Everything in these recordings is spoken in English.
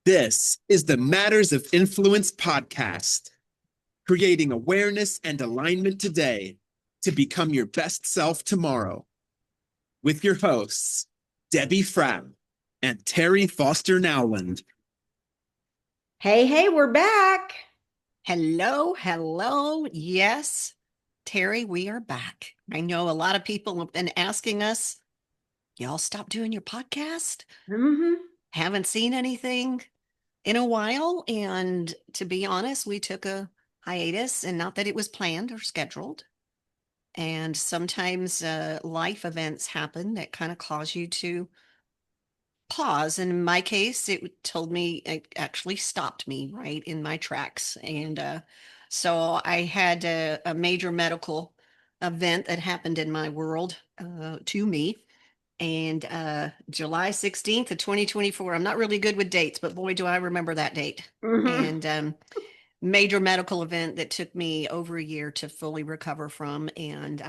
This is the Matters of Influence podcast, creating awareness and alignment today to become your best self tomorrow. With your hosts, Debbie Frapp and Terrie Foster Nowland. Hey, we're back. Hello. Yes, Terrie, we are back. I know a lot of people have been asking us, y'all stop doing your podcast? Mm-hmm. Haven't seen anything in a while. And to be honest, we took a hiatus, and not that it was planned or scheduled. And sometimes life events happen that kind of cause you to pause. And in my case, it actually stopped me right in my tracks. And so I had a major medical event that happened in my world to me. And July 16th of 2024, I'm not really good with dates, but boy, do I remember that date. Mm-hmm. And major medical event that took me over a year to fully recover from. And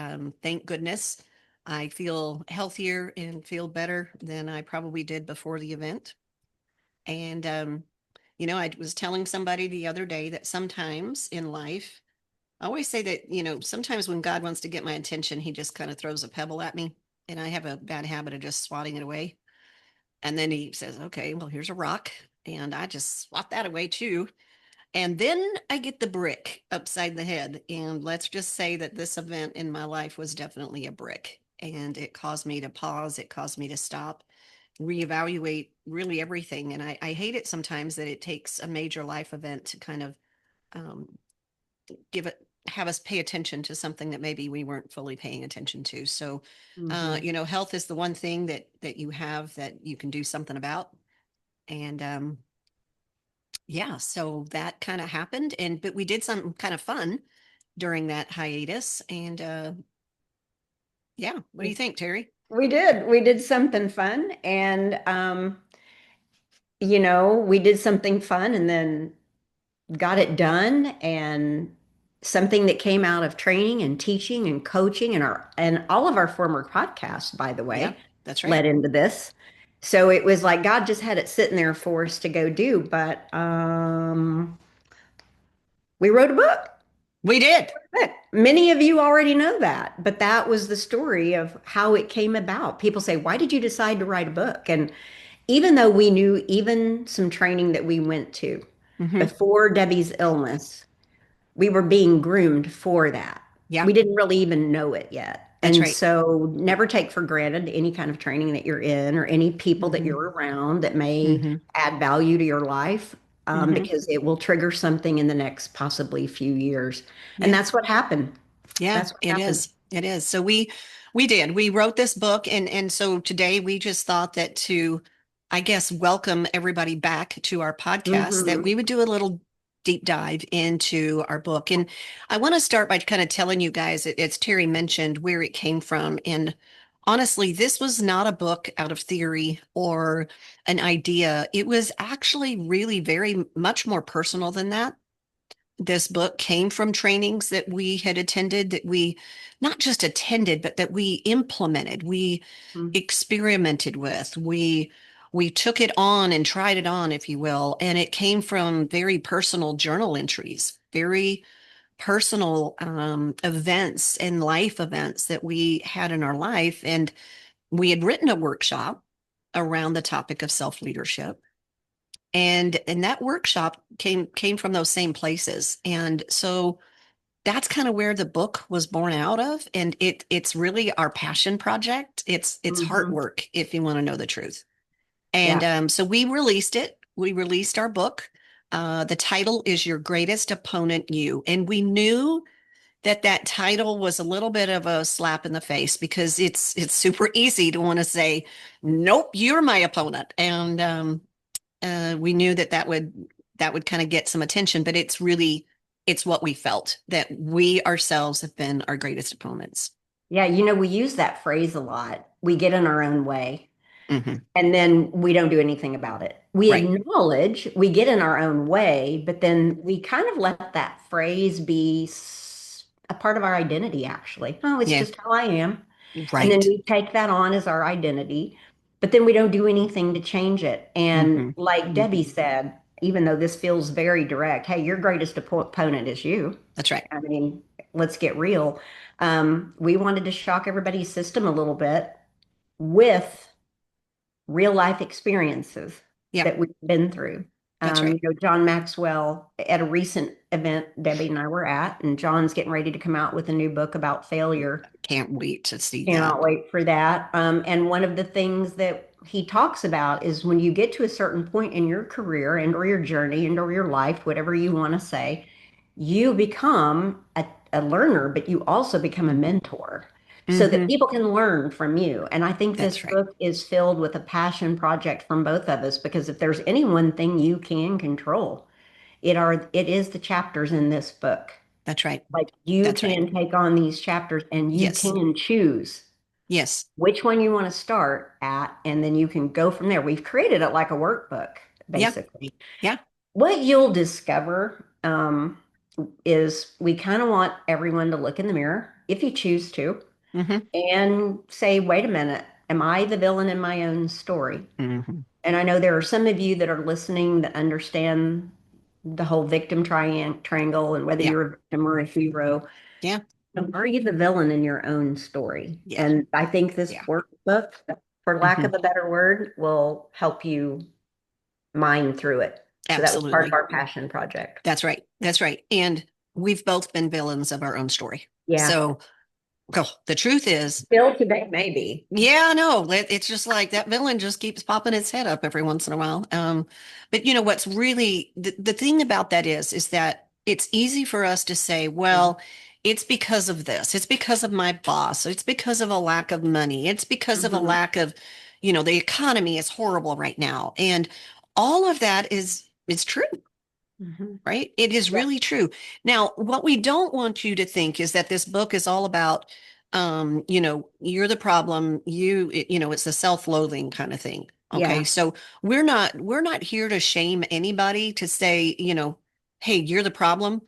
thank goodness I feel healthier and feel better than I probably did before the event. And, I was telling somebody the other day that sometimes in life, I always say that, sometimes when God wants to get my attention, he just kind of throws a pebble at me. And I have a bad habit of just swatting it away. And then he says, okay, well, here's a rock. And I just swat that away too. And then I get the brick upside the head. And let's just say that this event in my life was definitely a brick. And it caused me to pause. It caused me to stop, reevaluate really everything. And I hate it sometimes that it takes a major life event to kind of um, have us pay attention to something that maybe we weren't fully paying attention to. So, Mm-hmm. health is the one thing that you have that you can do something about. And yeah, so that kind of happened. But we did something kind of fun during that hiatus. And yeah, what do you think, Terrie? We did. We did something fun, and we did something fun and then got it done, and something that came out of training and teaching and coaching and all of our former podcasts, by the Yeah, way, that's right. led into this. So it was like God just had it sitting there for us to go do, but we wrote a book. We did. But many of you already know that, but that was the story of how it came about. People say, "Why did you decide to write a book?" And even though we knew even some training that we went to Hmm. before Debbie's illness, we were being groomed for that. Yeah, We didn't really even know it yet. that's And right. so never take for granted any kind of training that you're in or any people that Hmm. you're around that may Hmm. add value to your life, Hmm. because it will trigger something in the next possibly few years. And Yeah. that's what happened. Yeah, That's what it happened. is. It is. So we wrote this book, and so today we just thought that to, I guess, welcome everybody back to our podcast, that Hmm. we would do a little deep dive into our book. And I want to start by kind of telling you guys, as Terrie mentioned, where it came from. And honestly, this was not a book out of theory or an idea. It was actually really very much more personal than that. This book came from trainings that we had attended, that we not just attended, but that we implemented, we experimented with, we took it on and tried it on, if you will. And it came from very personal journal entries, very personal events and life events that we had in our life. And we had written a workshop around the topic of self-leadership, and that workshop came from those same places. And so that's kind of where the book was born out of. And it's really our passion project. It's heart Hmm. work, if you want to know the truth. And Yeah. so we released it. We released our book. The title is Your Greatest Opponent, You. And we knew that that title was a little bit of a slap in the face, because it's super easy to want to say, nope, you're my opponent. And we knew that that would kind of get some attention, but it's what we felt, that we ourselves have been our greatest opponents. Yeah. We use that phrase a lot. We get in our own way, Hmm. and then we don't do anything about it. We Right. acknowledge we get in our own way, but then we kind of let that phrase be a part of our identity, actually. Oh, it's Yeah. just how I am. And then Right. we take that on as our identity. but then we don't do anything to change it. And Hmm. like Debbie said, even though this feels very direct, hey, your greatest opponent is you. That's right. I mean, let's get real. We wanted to shock everybody's system a little bit with real life experiences Yeah, that we've been through. that's right. John Maxwell at a recent event Debbie and I were at, and John's getting ready to come out with a new book about failure. Can't wait to see Cannot that. wait for that. And one of the things that he talks about is when you get to a certain point in your career and or your journey and or your life, whatever you want to say, you become a learner, but you also become a mentor so that Hmm. people can learn from you. And I think this That's right. book is filled with a passion project from both of us because if there's any one thing you can control, it is the chapters in this book. That's right. Like you That's right. can take on these chapters and you Yes. can choose Yes. which one you want to start at, and then you can go from there. We've created it like a workbook, Yeah. basically. Yeah. What you'll discover is we kind of want everyone to look in the mirror, if you choose to, Hmm. and say, wait a minute, am I the villain in my own story? Hmm. And I know there are some of you that are listening that understand the whole victim triangle and whether Yeah. you're a victim or a hero. Yeah. Are you the villain in your own story? Yeah. And I think this Yeah. workbook, for lack Hmm. of a better word, will help you mine through it. So that was part of Absolutely. our passion project. That's right. That's right. And we've both been villains of our own story. Yeah. So, oh, the truth is, Still today, maybe. yeah, no, it's just like that villain just keeps popping its head up every once in a while. But you know what's really the thing about that is that it's easy for us to say, well, it's because of this, it's because of my boss, it's because of a lack of money, it's because of a Mhm. lack of, the economy is horrible right now, and all of that is true. Mhm. Right? It is Yeah. really true. Now, what we don't want you to think is that this book is all about, you're the problem. It's a self-loathing kind of thing. Okay. Yeah. So we're not here to shame anybody to say, hey, you're the problem.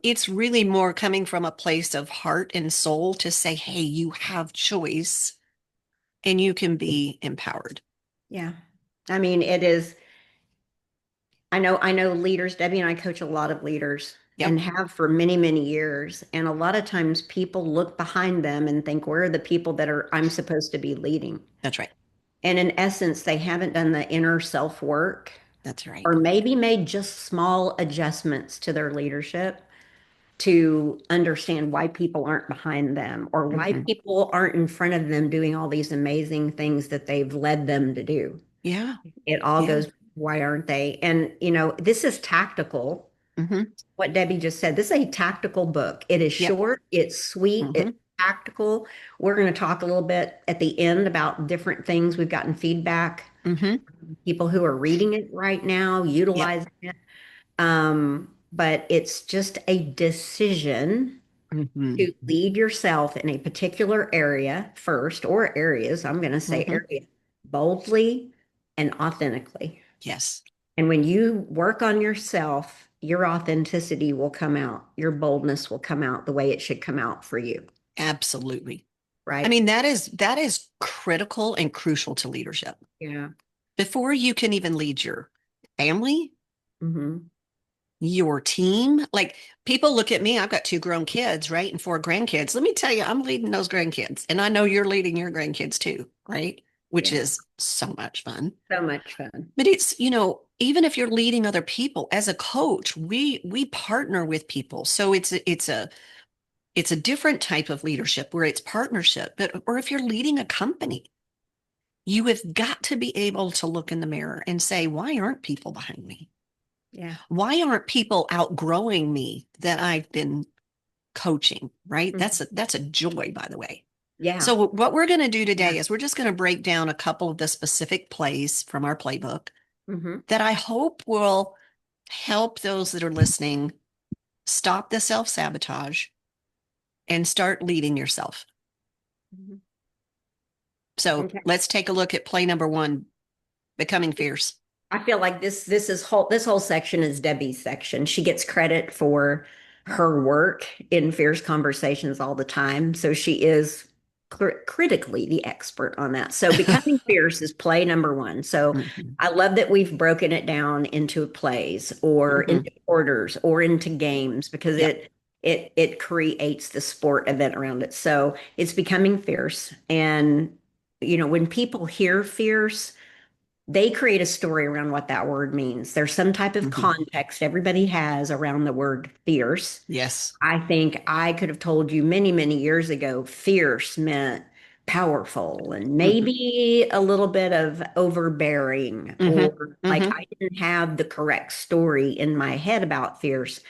It's really more coming from a place of heart and soul to say, hey, you have choice and you can be empowered. Yeah. I mean, it is, I know leaders, Debbie and I coach a lot of leaders and Yep, have for many, many years. And a lot of times people look behind them and think, where are the people that I'm supposed to be leading? that's right. And in essence, they haven't done the inner self work That's right. or maybe made just small adjustments to their leadership to understand why people aren't behind them or why Hmm. people aren't in front of them doing all these amazing things that they've led them to do. Yeah. It all Yeah. goes, why aren't they? And, this is tactical. Hmm. What Debbie just said, this is a tactical book. It is Yep. short, it's sweet, it's Hmm. tactical. We're going to talk a little bit at the end about different things. We've gotten feedback, Hmm. people who are reading it right now, Yep. utilizing it. But it's just a decision Hmm. to lead yourself in a particular area first, or areas, I'm going to say Hmm. area, boldly and authentically. Yes, And when you work on yourself, your authenticity will come out, your boldness will come out the way it should come out for you, absolutely. I right? mean, that is critical and crucial to leadership. Yeah. Before you can even lead your family, Hmm. your team, like people look at me, I've got two grown kids, right? And four grandkids. Let me tell you, I'm leading those grandkids. And I know you're leading your grandkids too, right? Which Yeah. is so much fun. So much fun. But it's, even if you're leading other people as a coach, we partner with people. So it's a different type of leadership where it's partnership, but or if you're leading a company, you have got to be able to look in the mirror and say, why aren't people behind me? Yeah. Why aren't people outgrowing me that I've been coaching, right? Mhm. That's a joy, by the way. Yeah. So what we're going to do Yeah. today is we're just going to break down a couple of the specific plays from our playbook Hmm. that I hope will help those that are listening stop the self-sabotage and start leading yourself. Hmm. So Okay. let's take a look at play number one, becoming fierce. I feel like this whole section is Debbie's section. She gets credit for her work in fierce conversations all the time. So she is critically the expert on that. So becoming fierce is play number one. So Mhm. I love that we've broken it down into plays or Mhm. into quarters or into games because Yeah. it creates the sport event around it. So it's becoming fierce. And when people hear fierce, they create a story around what that word means. There's some type of Mhm. context everybody has around the word fierce. Yes. I think I could have told you many, many years ago, fierce meant powerful and Mhm. maybe a little bit of overbearing, Mhm. or like Mhm. I didn't have the correct story in my head about fierce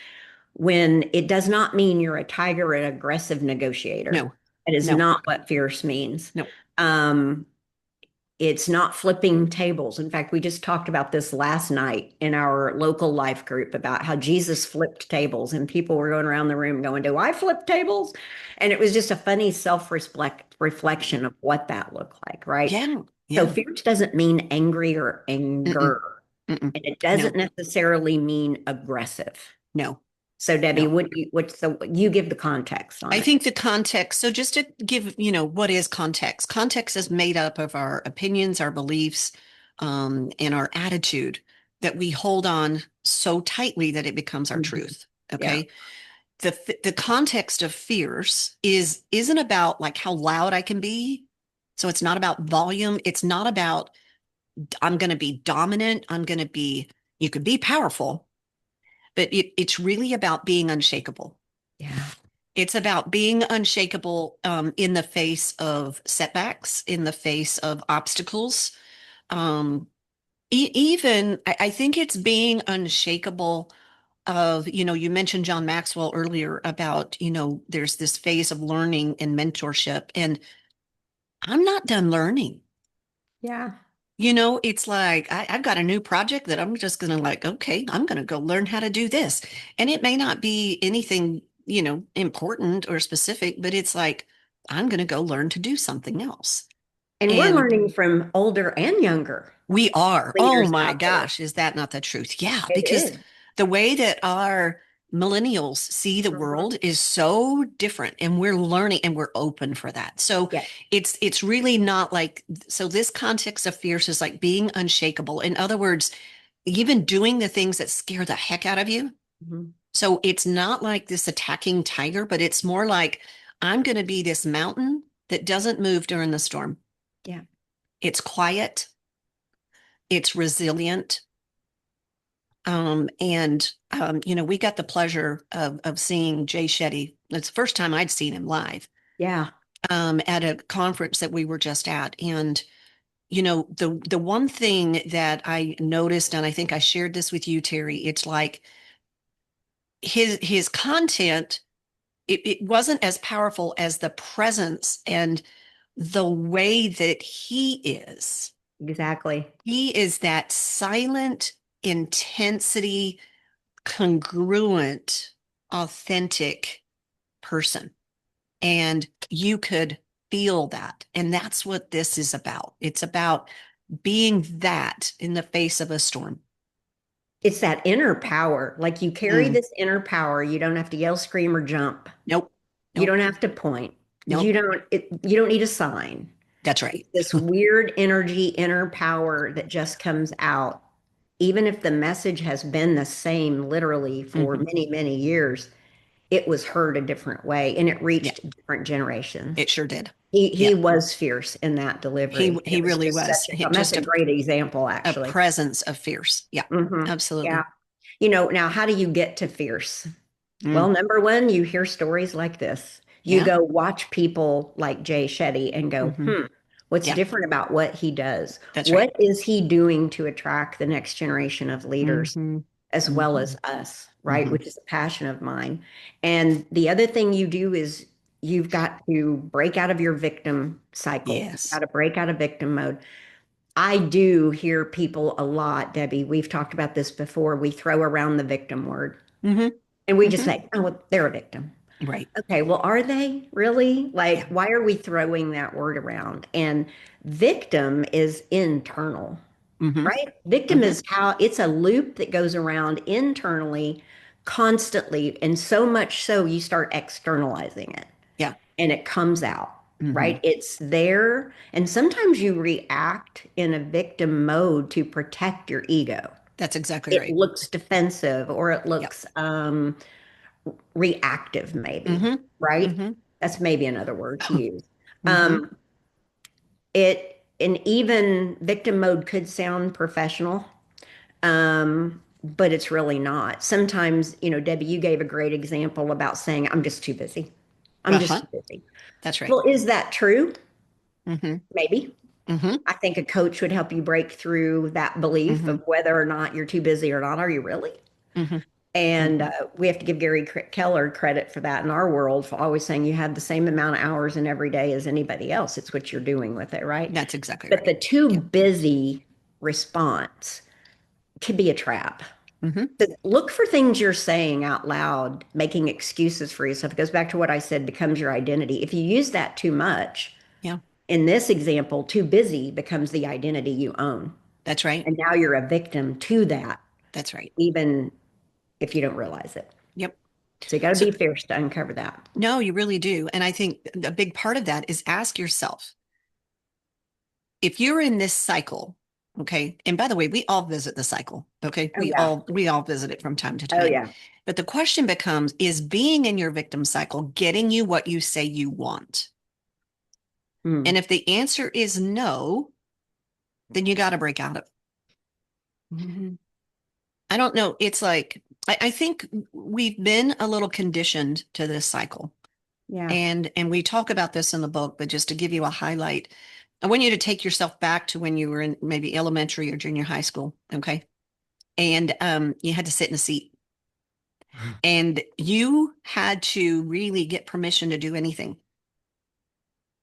when it does not mean you're a tiger or an aggressive negotiator. No. That is No. not what fierce means. No. Um, it's not flipping tables. In fact, we just talked about this last night in our local life group about how Jesus flipped tables, and people were going around the room going, "Do I flip tables?" And it was just a funny reflection of what that looked like, right? Yeah. So Yeah. fierce doesn't mean angry or Mm-mm. anger, Mm-mm. and it doesn't No. necessarily mean aggressive. No. So Debbie, No. you give the context on I it? think the context, so just to give, what is context? Context is made up of our opinions, our beliefs, and our attitude that we hold on so tightly that it becomes our Mhm. truth. Yeah. Okay. The context of fierce isn't about like how loud I can be. So it's not about volume. It's not about I'm going to be dominant. You could be powerful, but it's really about being unshakable. Yeah. It's about being unshakable in the face of setbacks, in the face of obstacles. Um, even, I think it's being unshakable of, you mentioned John Maxwell earlier about, there's this phase of learning and mentorship, and I'm not done learning. Yeah. It's like I've got a new project that I'm just going to like, okay, I'm going to go learn how to do this. And it may not be anything, important or specific, but it's like, I'm going to go learn to do something else. And we're And learning from older and younger we are. Oh leaders my out there. gosh, is that not the truth? Yeah, It because is. the way that our millennials see the Mhm. world is so different and we're learning and we're open for that. So Yeah. it's really not like so this context of fierce is like being unshakable. In other words, even doing the things that scare the heck out of you. Mhm. So it's not like this attacking tiger, but it's more like I'm going to be this mountain that doesn't move during the storm. Yeah. It's quiet, it's resilient. We got the pleasure of seeing Jay Shetty. It's the first time I'd seen him live Yeah. at a conference that we were just at. And, the one thing that I noticed, and I think I shared this with you, Terrie, it's like his content, it wasn't as powerful as the presence and the way that he is. Exactly. He is that silent intensity, congruent, authentic person. And you could feel that. And that's what this is about. It's about being that in the face of a storm. It's that inner power. Like you carry Mm, this inner power. You don't have to yell, scream, or jump. nope, You nope, don't have to point. nope. You don't need a sign. That's right. It's this weird energy, inner power that just comes out. Even if the message has been the same literally for Hmm. many, many years, it was heard a different way and it Yeah, reached different generations. it sure did. He Yeah, was fierce in that he delivery. And he it was really just was. that's Just a great example, a actually. presence of fierce. Yeah, Yeah. absolutely. Now how do you get to fierce? Well, Mm, number one, you hear stories like this. You yeah. go watch people like Jay Shetty and go, Hmm. what's Yeah, different about what he does? that's right. What is he doing to attract the next generation of leaders Hmm. as well Hmm. as us, right? Hmm. Which is a passion of mine. And the other thing you do is you've got to break out of your victim cycle. You've got Yes. to break out of victim mode. I do hear people a lot, Debbie. We've talked about this before. We throw around the victim word Hmm. and we just Hmm. say, oh, well, they're a victim. Right. Okay, well, are they really? Yeah. Like, why are we throwing that word around? And victim is internal, Hmm. right? Victim Hmm. is how it's a loop that goes around internally constantly. And so much so you start externalizing it Yeah. and it comes out. right? It's there. And sometimes you react in a victim mode to protect your ego. That's exactly It right. looks defensive or it Yep. looks reactive, maybe, Mm-hmm. right? Mm-hmm. That's maybe another word to use. Mm-hmm. It and even victim mode could sound professional, but it's really not. Sometimes, Debbie, you gave a great example about saying, I'm just too busy. I'm just Uh-huh. too busy. That's right. Well, is that true? Mm-hmm. Maybe. Mm-hmm. I think a coach would help you break through that belief Mm-hmm. of whether or not you're too busy or not. Are you really? Mm-hmm. And Mm-hmm. we have to give Gary Keller credit for that in our world for always saying you have the same amount of hours in every day as anybody else. It's what you're doing with it, right? That's exactly But the right. too Yep. busy response could be a trap. Mm-hmm. So look for things you're saying out loud, making excuses for yourself. It goes back to what I said becomes your identity. If you use that too much, Yeah. in this example, too busy becomes the identity you own. That's right. And now you're a victim to that, That's right. even if you don't realize it. Yep. So you got to So be fierce to uncover that. no, you really do. And I think a big part of that is ask yourself, if you're in this cycle, okay, and by the way, we all visit the cycle, okay? Oh, We yeah. all we all visit it from time to Oh, time. yeah. But the question becomes, is being in your victim cycle getting you what you say you want? Mm. And if the answer is no, then you got to break out of it. Mhm. I don't know. It's like I think we've been a little conditioned to this cycle. Yeah. And we talk about this in the book, but just to give you a highlight, I want you to take yourself back to when you were in maybe elementary or junior high school, okay? And you had to sit in a seat, and you had to really get permission to do anything.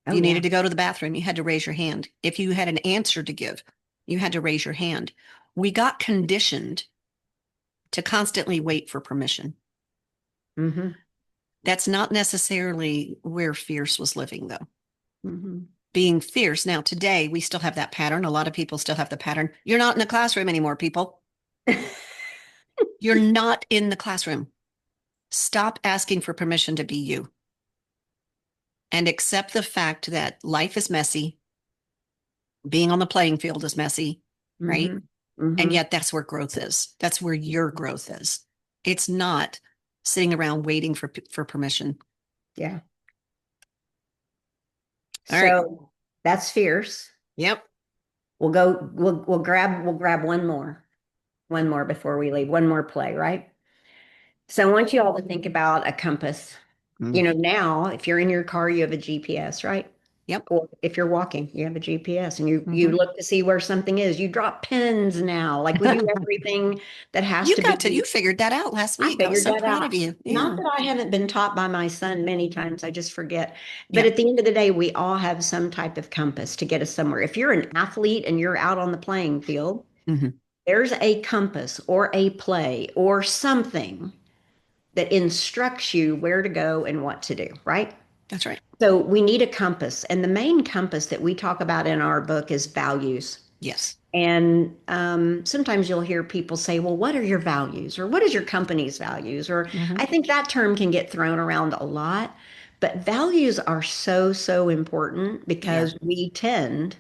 If Oh, you yeah. needed to go to the bathroom, you had to raise your hand. If you had an answer to give, you had to raise your hand. We got conditioned to constantly wait for permission. Hmm. That's not necessarily where Fierce was living, though. Hmm. Being fierce. Now, today, we still have that pattern. A lot of people still have the pattern. You're not in the classroom anymore, people. You're not in the classroom. Stop asking for permission to be you and accept the fact that life is messy. Being on the playing field is messy, right? Hmm. And Hmm. yet, that's where growth is. That's where your growth is. It's not sitting around waiting for permission. Yeah. All right. So that's fierce. Yep. We'll grab one more before we leave, one more play, right? So I want you all to think about a compass. Mm. Now, if you're in your car, you have a GPS, right? Yep. Or if you're walking, you have a GPS and you Mhm. look to see where something is. You drop pins now. Like we do everything that has to You be. figured that out last I week. I was figured so that proud out. of you. Not Yeah. that I haven't been taught by my son many times, I just forget. But Yep. at the end of the day, we all have some type of compass to get us somewhere. If you're an athlete and you're out on the playing field, Hmm. there's a compass or a play or something that instructs you where to go and what to do, right? That's right. So we need a compass. And the main compass that we talk about in our book is values. Yes. And sometimes you'll hear people say, well, what are your values? Or what is your company's values? Or Hmm. I think that term can get thrown around a lot. But values are so, so important They are. because we tend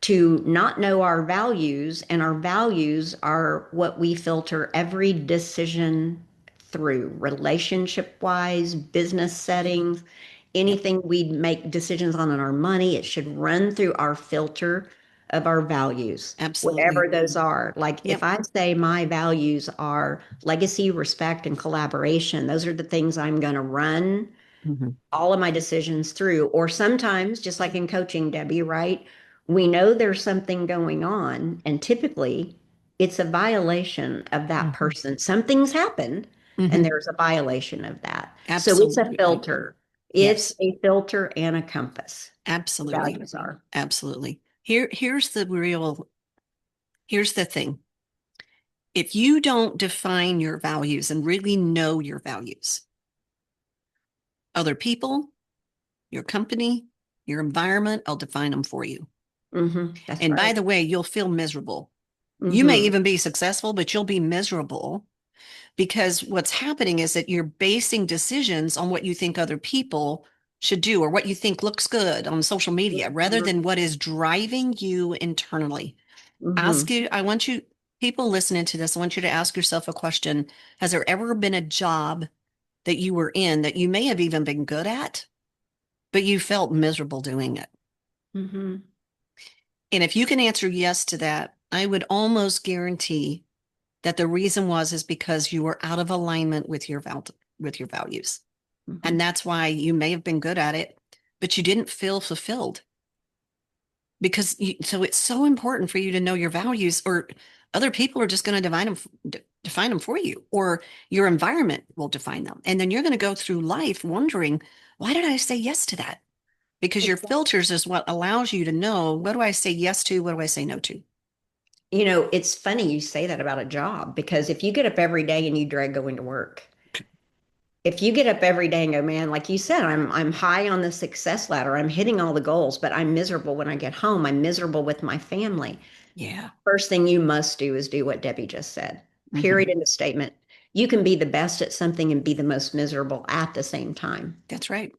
to not know our values, and our values are what we filter every decision through, relationship wise, business settings, Yep. anything we make decisions on in our money, it should run through our filter of our values, Absolutely. whatever those are. Like if Yep. I say my values are legacy, respect, and collaboration, those are the things I'm going to run Hmm. all of my decisions through. Or sometimes, just like in coaching, Debbie, right? We know there's something going on, and typically it's a violation of that Hmm. person. Something's happened, and Hmm. there's a violation of that. So it's a Absolutely right. filter. It's Yes. a filter and a compass. The Absolutely. values are. Absolutely. Here's the thing. If you don't define your values and really know your values, other people, your company, your environment, I'll define them for you. That's And by right. the way, you'll feel miserable. You may Hmm. even be successful, but you'll be miserable because what's happening is that you're basing decisions on what you think other people should do or what you think looks good on social media rather Mhm. than what is driving you internally. Mhm. I want you, people listening to this, I want you to ask yourself a question. Has there ever been a job that you were in that you may have even been good at, but you felt miserable doing it? Mhm. And if you can answer yes to that, I would almost guarantee that the reason is because you were out of alignment with with your values. And Mhm. that's why you may have been good at it, but you didn't feel fulfilled so it's so important for you to know your values or other people are just going to define them for you or your environment will define them. And then you're going to go through life wondering, why did I say yes to that? Because your Exactly. filters is what allows you to know, what do I say yes to? What do I say no to? It's funny you say that about a job because if you get up every day and you dread going to work, if you get up every day and go, man, like you said, I'm high on the success ladder, I'm hitting all the goals, but I'm miserable when I get home. I'm miserable with my family. Yeah. First thing you must do is do what Debbie just said. Hmm. Period in the statement. You can be the best at something and be the most miserable at the same time. That's right.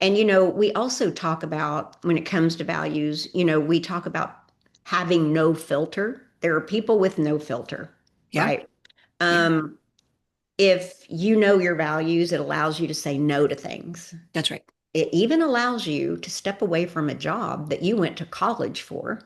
And, we also talk about when it comes to values, we talk about having no filter. There are people with no filter, Yeah. right? Yeah. Um, if you know your values, it allows you to say no to things. That's right. It even allows you to step away from a job that you went to college for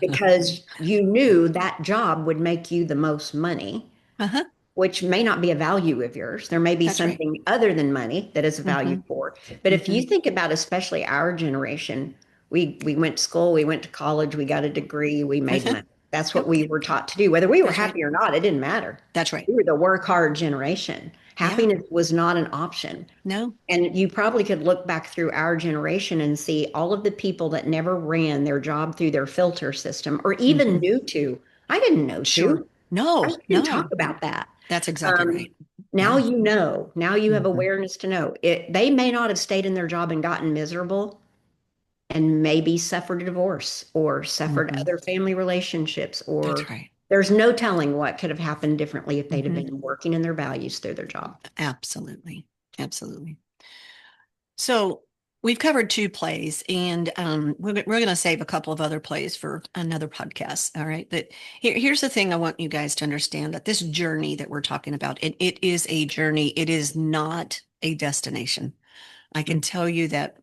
because you knew that job would make you the most money, Uh-huh. which may not be a value of yours. There may be That's right. something other than money that is a value Hmm. for. But if you Hmm. think about especially our generation, we went to school, we went to college, we got a degree, we made Uh-huh. money. That's what Yep. we were taught to do. Whether we were That's right. happy or not, it didn't matter. That's right. We were the work hard generation. Yeah. Happiness was not an option. No. And you probably could look back through our generation and see all of the people that never ran their job through their filter system or even Hmm. knew to. I didn't know Sure. to. I No, just didn't talk no. about that. That's exactly Um, right. now Yeah. you know. Now you have Hmm. awareness to know. They may not have stayed in their job and gotten miserable and maybe suffered a divorce or suffered Hmm. other family relationships, That's or right. there's no telling what could have happened differently if they'd have Hmm. been working in their values through their job. Absolutely. Absolutely. So we've covered two plays, and we're going to save a couple of other plays for another podcast. All right. But here's the thing I want you guys to understand that this journey that we're talking about, it is a journey. It is not a destination. I can tell you that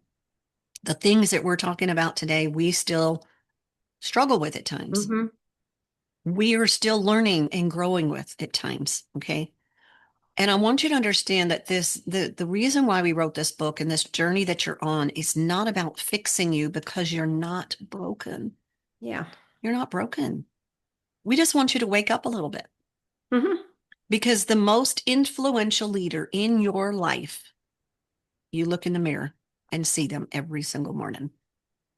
the things that we're talking about today, we still struggle with at times. Mm-hmm. We are still learning and growing with at times. Okay. And I want you to understand that the reason why we wrote this book and this journey that you're on is not about fixing you because you're not broken. Yeah. You're not broken. We just want you to wake up a little bit Mm-hmm. because the most influential leader in your life, you look in the mirror and see them every single morning.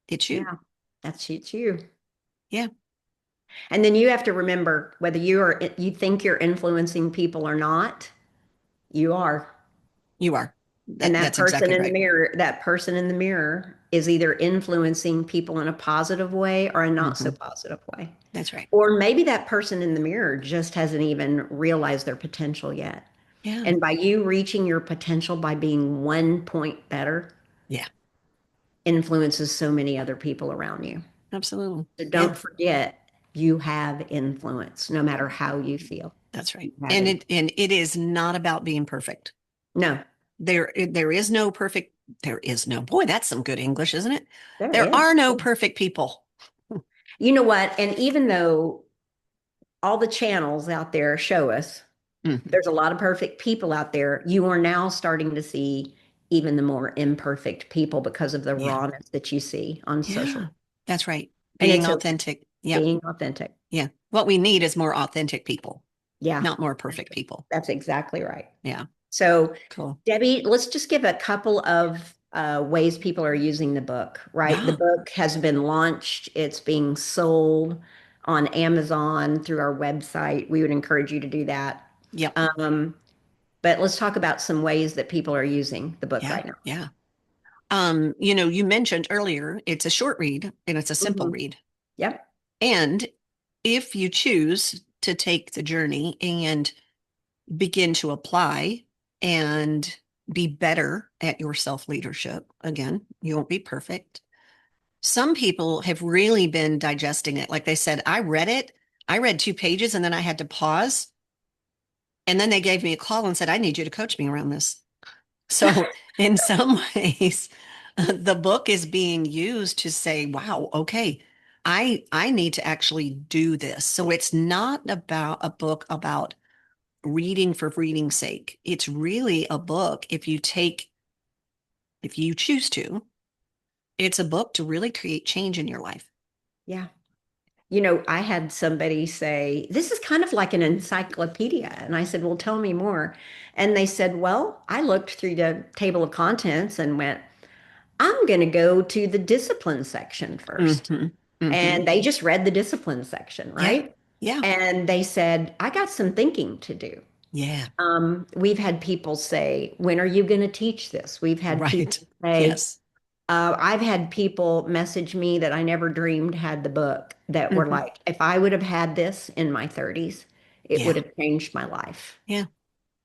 It's you. Yeah. It's you. Yeah, And then you have to remember whether you think you're influencing people or not, you are. you are. And that That's person exactly in the right. mirror, that person in the mirror is either influencing people in a positive way or a not so Hmm. positive way. That's right. Or maybe that person in the mirror just hasn't even realized their potential yet. Yeah. And by you reaching your potential by being 1 point better, Yeah, influences so many other people around you. absolutely. So Yeah, don't forget you have influence no matter how you feel. that's right. You have And it. it is not about being perfect. No, There is no perfect, there is no, boy, that's some good English, isn't it? there There is. are no perfect people. You know what? And even though all the channels out there show us Mhm. there's a lot of perfect people out there, you are now starting to see even the more imperfect people because of the Yeah. rawness that you see on social. Yeah. That's right. And Being it's okay authentic. Yep. being authentic. Yeah. What we need is more authentic people, Yeah, not more perfect people. that's exactly right. Yeah. So, Cool. Debbie, let's just give a couple of ways people are using the book, right? The Yeah. book has been launched, it's being sold on Amazon through our website. We would encourage you to do that. Yep. Um, but let's talk about some ways that people are using the book Yeah. right now. Yeah. You mentioned earlier it's a short read and it's a simple Mhm. read. Yep. And if you choose to take the journey and begin to apply and be better at your self-leadership. Again, you won't be perfect. Some people have really been digesting it. Like they said, I read it. I read 2 pages and then I had to pause. And then they gave me a call and said, I need you to coach me around this. So in some ways, the book is being used to say, wow, okay, I need to actually do this. So it's not about a book about reading for reading's sake. It's really a book, if you choose to, it's a book to really create change in your life. Yeah. I had somebody say, this is kind of like an encyclopedia. And I said, well, tell me more. And they said, well, I looked through the table of contents and went, I'm going to go to the discipline section first. Mm-hmm. Mm-hmm. And they just read the discipline section, Yeah. right? Yeah. And they said, I got some thinking to do. Yeah. We've had people say, when are you going to teach this? We've had Right. people say, Yes. I've had people message me that I never dreamed had the book that were Mm-hmm. like, if I would have had this in my 30s, it Yeah. would have changed my life. Yeah.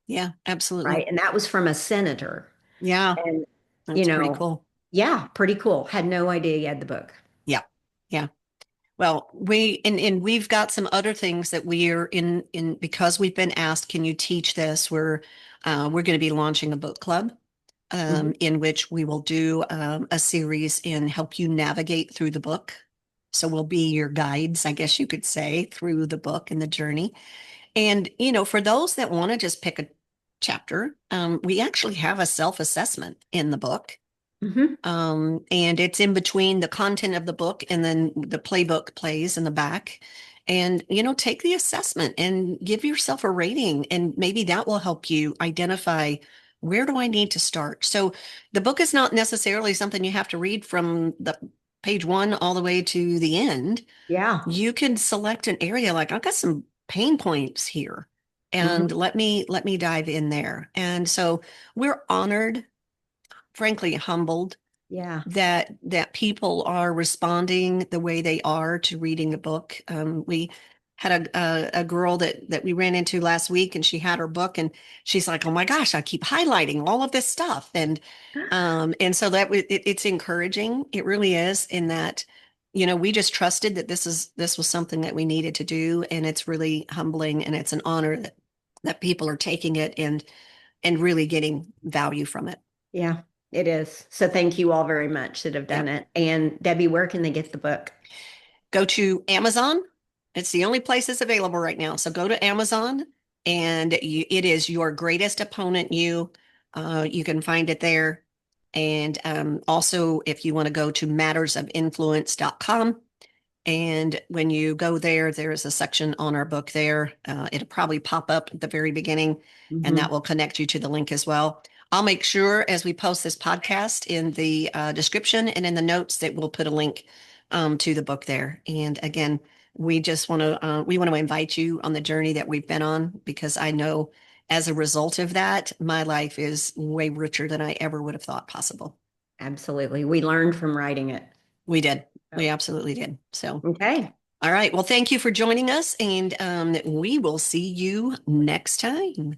Yeah. Absolutely. Right. And that was from a senator. Yeah. And, you That's pretty know, cool. yeah, pretty cool. Had no idea he had the book. Yeah. Yeah. Well, we've got some other things that we're in because we've been asked, can you teach this? We're going to be launching a book club Mhm. in which we will do a series and help you navigate through the book. So we'll be your guides, I guess you could say, through the book and the journey. And, for those that want to just pick a chapter, we actually have a self-assessment in the book. Mhm. And it's in between the content of the book and then the playbook plays in the back. And, take the assessment and give yourself a rating. And maybe that will help you identify, where do I need to start? So the book is not necessarily something you have to read from the page 1 all the way to the end. Yeah. You can select an area like, I've got some pain points here, and Mhm. let me dive in there. And so we're honored, frankly humbled Yeah. that people are responding the way they are to reading the book. We had a girl that we ran into last week, and she had her book, and she's like, "Oh my gosh, I keep highlighting all of this stuff," and so it's encouraging. It really is, in that we just trusted that this was something that we needed to do, and it's really humbling, and it's an honor that people are taking it and really getting value from it. Yeah, it is. So thank you all very much that have done Yep. it. And Debbie, where can they get the book? Go to Amazon. It's the only place it's available right now. So go to Amazon, and it is Your Greatest Opponent, You. You can find it there. And also, if you want to go to mattersofinfluence.com, and when you go there, there is a section on our book there. It'll probably pop up at the very beginning, and that Mhm. will connect you to the link as well. I'll make sure as we post this podcast in the description and in the notes that we'll put a link to the book there. And again, we want to invite you on the journey that we've been on, because I know as a result of that, my life is way richer than I ever would have thought possible. Absolutely. We learned from writing it. We did. We So, absolutely did. So. okay. All right. Well, thank you for joining us, and we will see you next time.